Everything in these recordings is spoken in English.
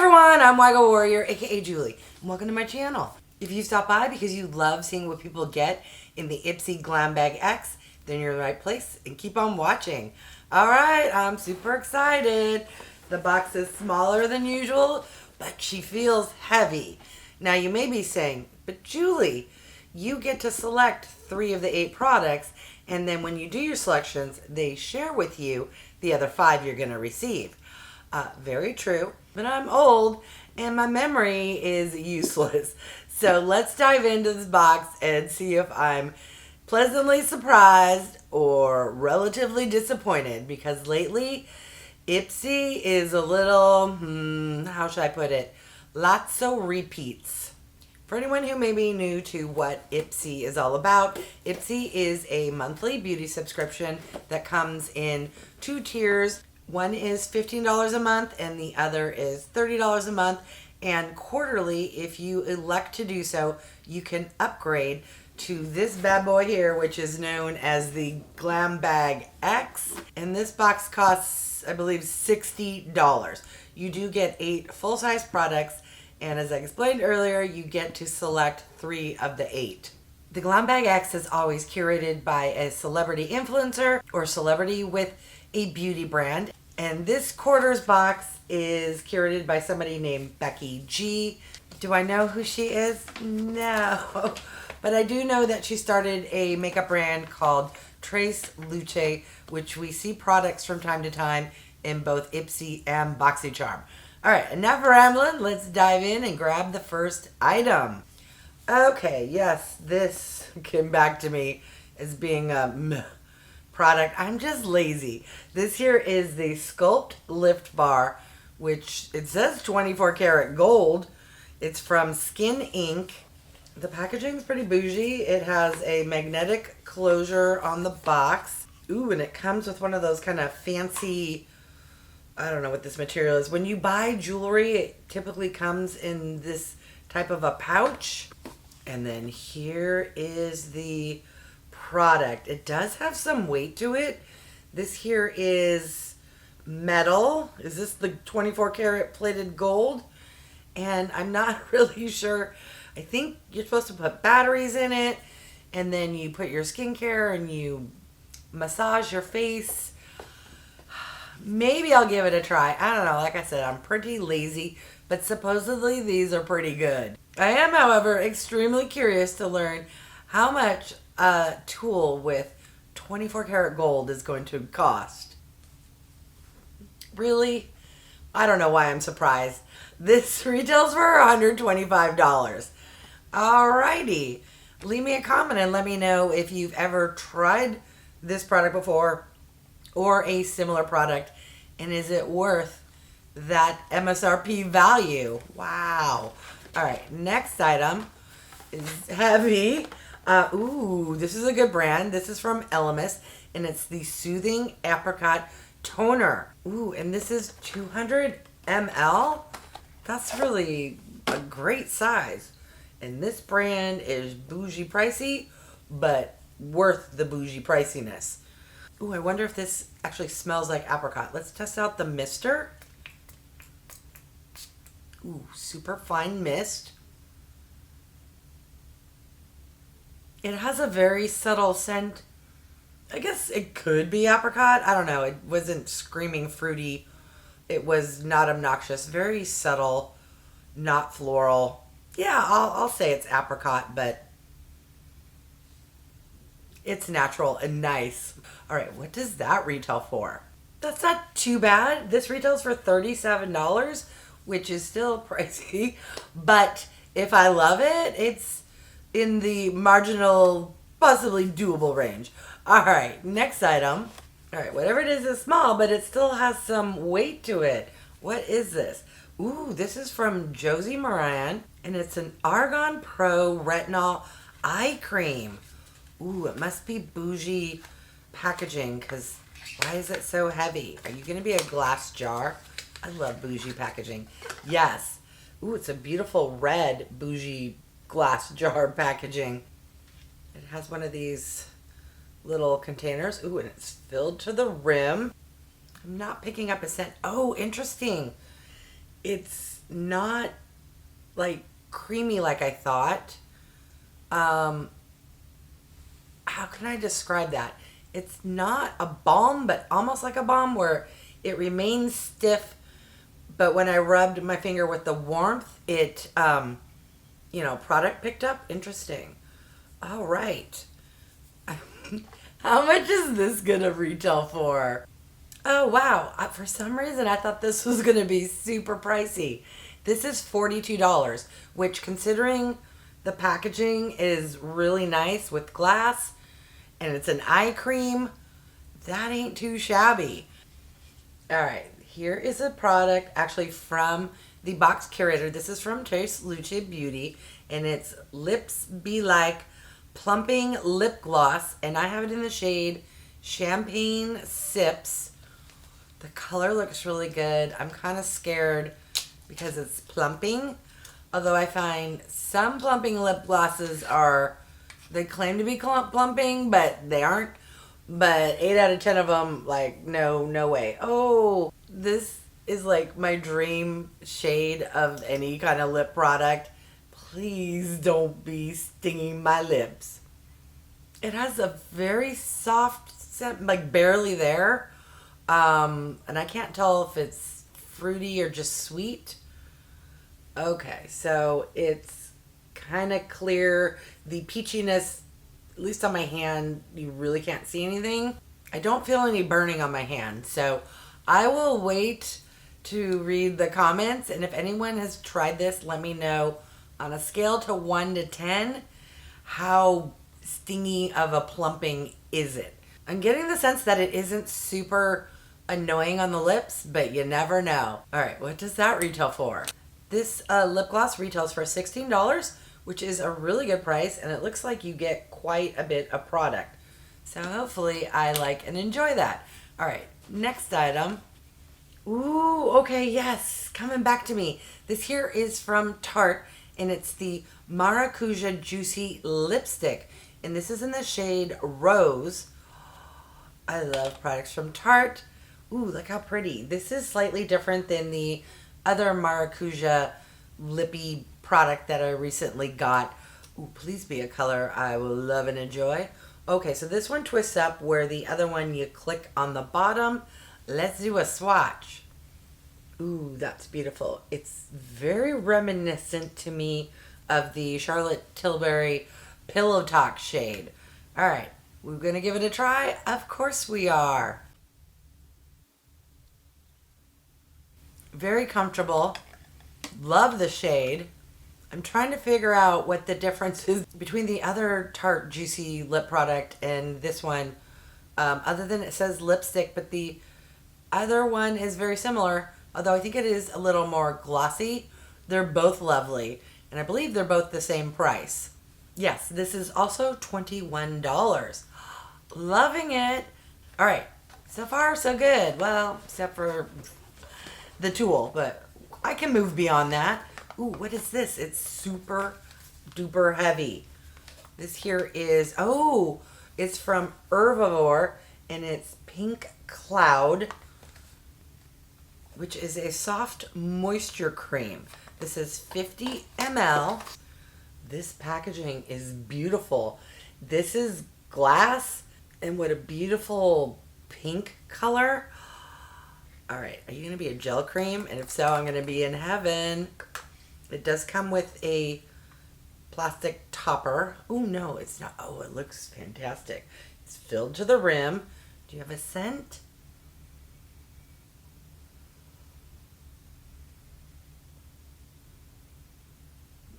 everyone, I'm wygowarrior, aka Julie, and welcome to my channel. If you stop by because you love seeing what people get in the Ipsy Glam Bag X, then you're in the right place and keep on watching. Alright, I'm super excited. The box is smaller than usual, but she feels heavy. Now you may be saying, but Julie, you get to select 3 of the 8 products, and then when you do your selections, they share with you the other 5 you're going to receive. Very true, but I'm old and my memory is useless. So let's dive into this box and see if I'm pleasantly surprised or relatively disappointed, because lately Ipsy is a little, how should I put it, lots of repeats. For anyone who may be new to what Ipsy is all about, Ipsy is a monthly beauty subscription that comes in 2 tiers. One is $15 a month and the other is $30 a month. And quarterly, if you elect to do so, you can upgrade to this bad boy here, which is known as the Glam Bag X. And this box costs, I believe, $60. You do get 8 full-size products, and as I explained earlier, you get to select 3 of the 8. The Glam Bag X is always curated by a celebrity influencer or celebrity with a beauty brand. And this quarter's box is curated by somebody named Becky G. Do I know who she is? No. But I do know that she started a makeup brand called TRESLÚCE, which we see products from time to time in both Ipsy and BoxyCharm. Alright, enough rambling. Let's dive in and grab the first item. Okay, yes, this came back to me as being a product. I'm just lazy. This here is the Sculpt Lift Bar, which it says 24 karat gold. It's from Skin Inc. The packaging is pretty bougie. It has a magnetic closure on the box. Ooh, and it comes with one of those kind of fancy, I don't know what this material is. When you buy jewelry, it typically comes in this type of a pouch. And then here is the product. It does have some weight to it. This here is metal. Is this the 24 karat plated gold? And I'm not really sure. I think you're supposed to put batteries in it, and then you put your skincare and you massage your face. Maybe I'll give it a try. I don't know. Like I said, I'm pretty lazy, but supposedly these are pretty good. I am, however, extremely curious to learn how much a tool with 24 karat gold is going to cost. Really? I don't know why I'm surprised. This retails for $125. Alrighty. Leave me a comment and let me know if you've ever tried this product before or a similar product, and is it worth that MSRP value? Wow. Alright, next item is heavy. Ooh, this is a good brand. This is from ELEMIS, and it's the Soothing Apricot Toner. Ooh, and this is 200 ml. That's really a great size. And this brand is bougie pricey, but worth the bougie priciness. Ooh, I wonder if this actually smells like apricot. Let's test out the mister. Ooh, super fine mist. It has a very subtle scent. I guess it could be apricot. I don't know. It wasn't screaming fruity. It was not obnoxious. Very subtle, not floral. Yeah, I'll say it's apricot, but it's natural and nice. All right, what does that retail for? That's not too bad. This retails for $37, which is still pricey. But if I love it, it's in the marginal, possibly doable range. All right, next item. All right, whatever it is small, but it still has some weight to it. What is this? Ooh, this is from JOSIE MARAN, and it's an Argan Pro-Retinol eye cream. Ooh, it must be bougie packaging, because why is it so heavy? Are you going to be a glass jar? I love bougie packaging. Yes. Ooh, it's a beautiful red bougie glass jar packaging. It has one of these little containers. Ooh, and it's filled to the rim. I'm not picking up a scent. Oh, interesting. It's not like creamy like I thought. How can I describe that? It's not a balm, but almost like a balm where it remains stiff. But when I rubbed my finger with the warmth, it, product picked up. Interesting. All right. How much is this going to retail for? Oh, wow. For some reason, I thought this was going to be super pricey. This is $42, which considering the packaging is really nice with glass and it's an eye cream, that ain't too shabby. All right, here is a product actually from the box curator. This is from TRESLÚCE Beauty, and it's Lips Be Like Plumping Lip Gloss, and I have it in the shade Champagne Sips. The color looks really good. I'm kind of scared because it's plumping, although I find some plumping lip glosses they claim to be plumping, but they aren't. But 8 out of 10 of them, like, no way. Oh, this is like my dream shade of any kind of lip product. Please don't be stinging my lips. It has a very soft scent, like barely there. And I can't tell if it's fruity or just sweet. Okay, so it's kind of clear. The peachiness, at least on my hand, you really can't see anything. I don't feel any burning on my hand, so I will wait to read the comments, and if anyone has tried this, let me know on a scale to 1 to 10, how stingy of a plumping is it? I'm getting the sense that it isn't super annoying on the lips, but you never know. All right, what does that retail for? This lip gloss retails for $16, which is a really good price, and it looks like you get quite a bit of product. So hopefully I like and enjoy that. All right, next item. Ooh, okay, yes, coming back to me. This here is from Tarte, and it's the Maracuja Juicy Lipstick, and this is in the shade Rose. I love products from Tarte. Ooh, look how pretty. This is slightly different than the other Maracuja lippy product that I recently got. Ooh, please be a color I will love and enjoy. Okay, so this one twists up where the other one you click on the bottom. Let's do a swatch. Ooh, that's beautiful. It's very reminiscent to me of the Charlotte Tilbury Pillow Talk shade. All right, we're going to give it a try. Of course we are. Very comfortable. Love the shade. I'm trying to figure out what the difference is between the other Tarte Juicy lip product and this one. Other than it says lipstick, but the other one is very similar, although I think it is a little more glossy. They're both lovely, and I believe they're both the same price. Yes, this is also $21. Loving it. All right, so far so good. Well, except for the tool, but I can move beyond that. Ooh, what is this? It's super duper heavy. This here is, it's from HERBIVORE, and it's Pink Cloud, which is a soft moisture cream. This is 50 ml. This packaging is beautiful. This is glass, and what a beautiful pink color. All right, are you going to be a gel cream? And if so, I'm going to be in heaven. It does come with a plastic topper. Oh, no, it's not. Oh, it looks fantastic. It's filled to the rim. Do you have a scent?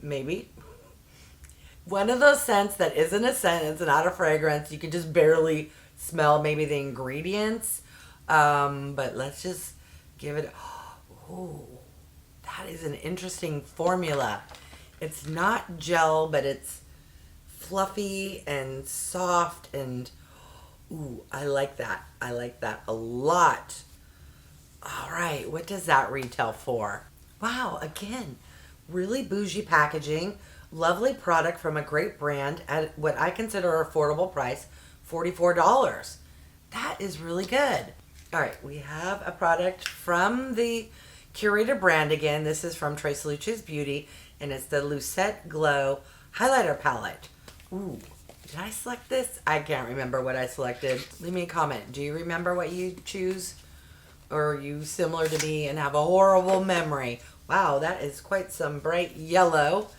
Maybe. One of those scents that isn't a scent, it's not a fragrance. You can just barely smell maybe the ingredients. But let's just give it. Oh, that is an interesting formula. It's not gel, but it's fluffy and soft, and ooh, I like that. I like that a lot. All right, what does that retail for? Wow, again, really bougie packaging. Lovely product from a great brand at what I consider an affordable price, $44. That is really good. All right, we have a product from the curated brand again. This is from TRESLÚCE Beauty, and it's the Lucete Glow Highlighter Palette. Ooh, did I select this? I can't remember what I selected. Leave me a comment. Do you remember what you choose? Or are you similar to me and have a horrible memory? Wow, that is quite some bright yellow.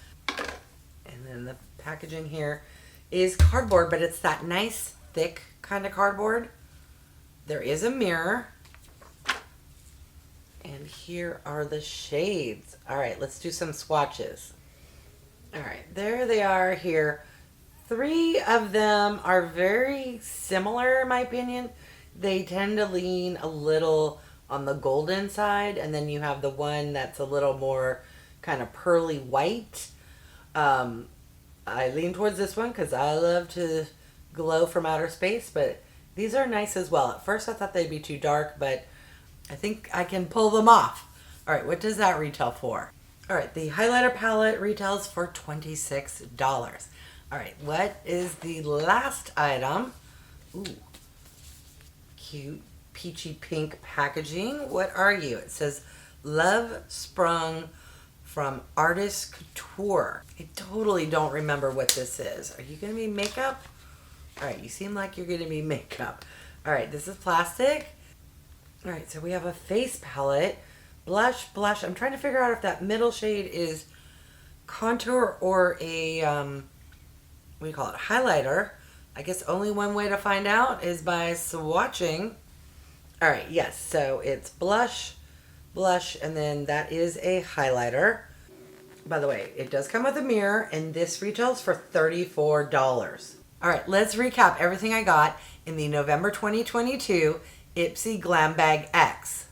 And then the packaging here is cardboard, but it's that nice, thick kind of cardboard. There is a mirror. And here are the shades. All right, let's do some swatches. All right, there they are here. 3 of them are very similar in my opinion. They tend to lean a little on the golden side, and then you have the one that's a little more kind of pearly white. I lean towards this one because I love to glow from outer space, but these are nice as well. At first I thought they'd be too dark, but I think I can pull them off. All right, what does that retail for? All right, the highlighter palette retails for $26. All right, what is the last item? Ooh, cute peachy pink packaging. What are you? It says Love Sprung from Artist Couture. I totally don't remember what this is. Are you going to be makeup? All right, you seem like you're going to be makeup. All right, this is plastic. All right, so we have a face palette. Blush. I'm trying to figure out if that middle shade is contour or a, what do you call it, highlighter. I guess only one way to find out is by swatching. All right, yes, so it's blush, and then that is a highlighter. By the way, it does come with a mirror, and this retails for $34. All right, let's recap everything I got in the November 2022 Ipsy Glam Bag X.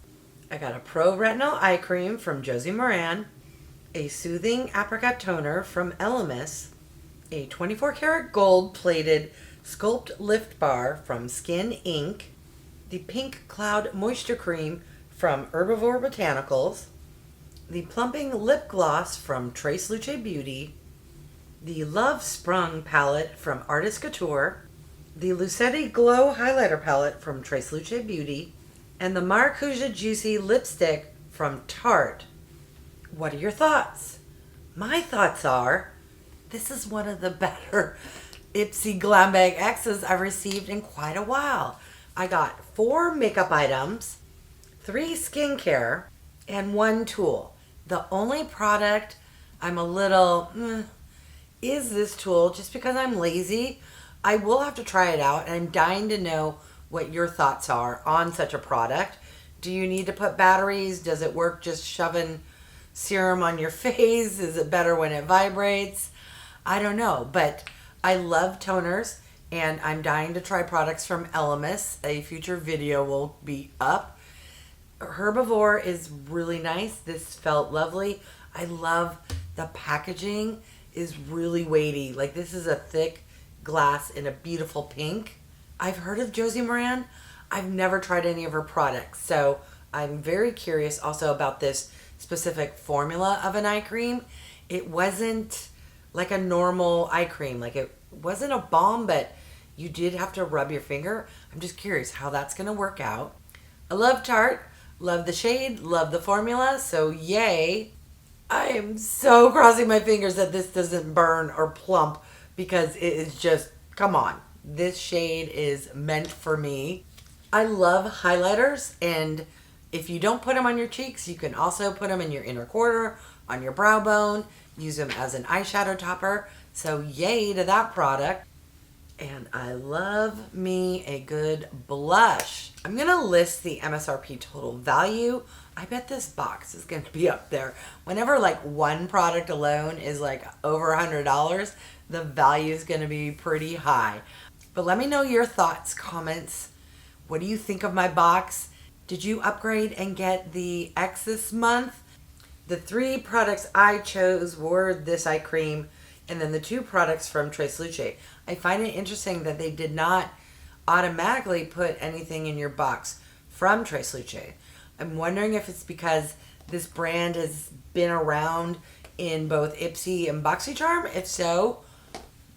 I got a Pro-Retinol eye cream from JOSIE MARAN, a soothing apricot toner from ELEMIS, a 24 karat gold plated Sculpt lift bar from Skin Inc., the Pink Cloud Moisture Cream from HERBIVORE Botanicals, the Plumping Lip Gloss from TRESLÚCE Beauty, the Love Sprung palette from Artist Couture, the Lucete Glow Highlighter palette from TRESLÚCE Beauty, and the Maracuja Juicy Lipstick from Tarte. What are your thoughts? My thoughts are, this is one of the better Ipsy Glam Bag X's I've received in quite a while. I got 4 makeup items, 3 skincare, and 1 tool. The only product I'm a little, is this tool, just because I'm lazy. I will have to try it out, and I'm dying to know what your thoughts are on such a product. Do you need to put batteries? Does it work just shoving serum on your face? Is it better when it vibrates? I don't know, but I love toners, and I'm dying to try products from ELEMIS. A future video will be up. Herbivore is really nice. This felt lovely. I love the packaging is really weighty. Like, this is a thick glass in a beautiful pink. I've heard of JOSIE MARAN. I've never tried any of her products, so I'm very curious also about this specific formula of an eye cream. It wasn't like a normal eye cream. Like, it wasn't a balm, but you did have to rub your finger. I'm just curious how that's going to work out. I love Tarte, love the shade, love the formula, so yay. I am so crossing my fingers that this doesn't burn or plump, because it is just, come on. This shade is meant for me. I love highlighters, and if you don't put them on your cheeks, you can also put them in your inner quarter, on your brow bone, use them as an eyeshadow topper. So yay to that product. And I love me a good blush. I'm going to list the MSRP total value. I bet this box is going to be up there. Whenever like one product alone is like over $100, the value is going to be pretty high. But let me know your thoughts, comments. What do you think of my box? Did you upgrade and get the X this month? The 3 products I chose were this eye cream and then the 2 products from TRESLÚCE. I find it interesting that they did not automatically put anything in your box from TRESLÚCE. I'm wondering if it's because this brand has been around in both Ipsy and BoxyCharm. If so,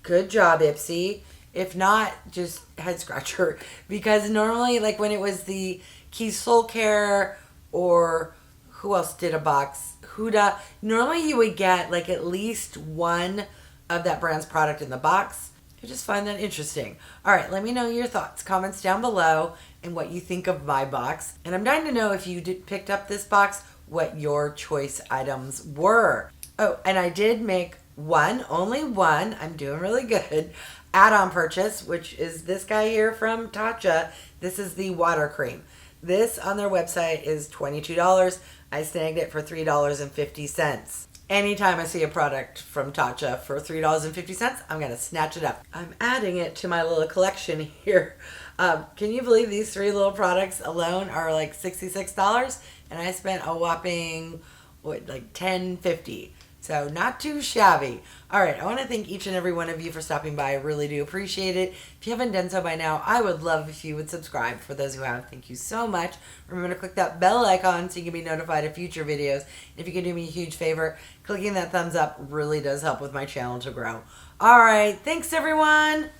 good job, Ipsy. If not, just head scratcher. Because normally, like when it was the Key Soul Care or Who else did a box? Huda. Normally you would get like at least one of that brand's product in the box. I just find that interesting. All right, let me know your thoughts, comments down below, and what you think of my box. And I'm dying to know if you picked up this box, what your choice items were. Oh, and I did make only one, I'm doing really good, add-on purchase, which is this guy here from TARTE. This is the water cream. This on their website is $22. I snagged it for $3.50. Anytime I see a product from TARTE for $3.50, I'm going to snatch it up. I'm adding it to my little collection here. Can you believe these 3 little products alone are like $66? And I spent a whopping, like $10.50. So not too shabby. All right, I want to thank each and every one of you for stopping by. I really do appreciate it. If you haven't done so by now, I would love if you would subscribe. For those who have, thank you so much. Remember to click that bell icon so you can be notified of future videos. And if you can do me a huge favor, clicking that thumbs up really does help with my channel to grow. All right, thanks everyone.